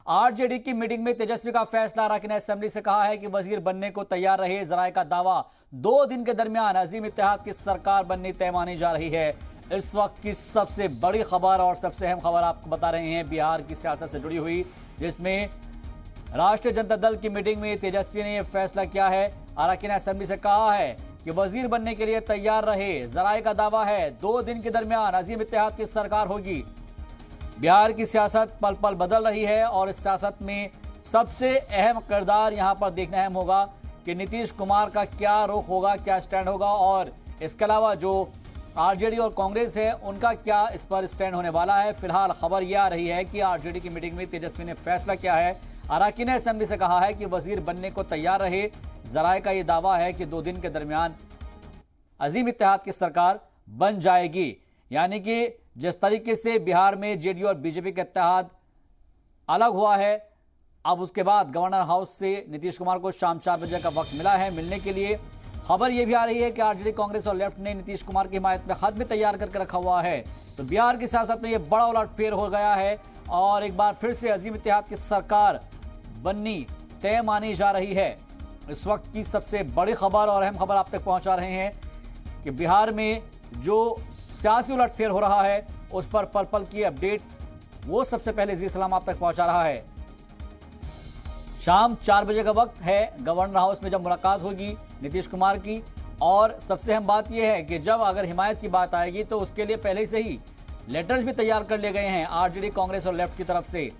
RJD की meeting में तेजस्वी का फैसला। अराकीन असेंबली से कहा है कि वजीर बनने को तैयार रहे। जराये का दावा, 2 दिन के दरमियान अजीम इत्तेहाद की सरकार बननी तय मानी जा रही है। इस वक्त की सबसे बड़ी खबर और सबसे अहम खबर आपको बता रहे हैं बिहार की सियासत से जुड़ी हुई, जिसमें राष्ट्रीय जनता दल की मीटिंग में तेजस्वी ने यह फैसला किया है। अराकीन असेंबली से कहा है कि वजीर बनने के लिए तैयार रहे। जराये का दावा है 2 दिन के दरमियान अजीम इत्तेहाद की सरकार होगी। बिहार की सियासत पल पल बदल रही है और इस सियासत में सबसे अहम किरदार यहां पर देखना अहम होगा कि नीतीश कुमार का क्या रुख होगा, क्या स्टैंड होगा, और इसके अलावा जो आरजेडी और कांग्रेस है उनका क्या इस पर स्टैंड होने वाला है। फिलहाल खबर यह आ रही है कि आरजेडी की मीटिंग में तेजस्वी ने फैसला किया है। अराकीन असेंबली से कहा है कि वजीर बनने को तैयार रहे। जराये का यह दावा है कि 2 दिन के दरमियान अजीम इत्तेहाद की सरकार बन जाएगी। यानी कि जिस तरीके से बिहार में जेडीयू और बीजेपी का इत्तेहाद अलग हुआ है, अब उसके बाद गवर्नर हाउस से नीतीश कुमार को शाम 4 बजे का वक्त मिला है मिलने के लिए। खबर यह भी आ रही है कि आरजेडी, कांग्रेस और लेफ्ट ने नीतीश कुमार की हिमायत में खत भी तैयार करके रखा हुआ है। तो बिहार की सियासत में यह बड़ा उलटफेर हो गया है और एक बार फिर से अजीम इत्तेहाद की सरकार बननी तय मानी जा रही है। इस वक्त की सबसे बड़ी खबर और अहम खबर आप तक पहुंचा रहे हैं कि बिहार में जो सियासी उलटफेर हो रहा है उस पर पल पल की अपडेट वो सबसे पहले जी सलाम आप तक पहुंचा रहा है। शाम 4 बजे का वक्त है गवर्नर हाउस में जब मुलाकात होगी नीतीश कुमार की। और सबसे अहम बात यह है कि जब अगर हिमायत की बात आएगी तो उसके लिए पहले से ही लेटर्स भी तैयार कर लिए गए हैं आरजेडी, कांग्रेस और लेफ्ट की तरफ से।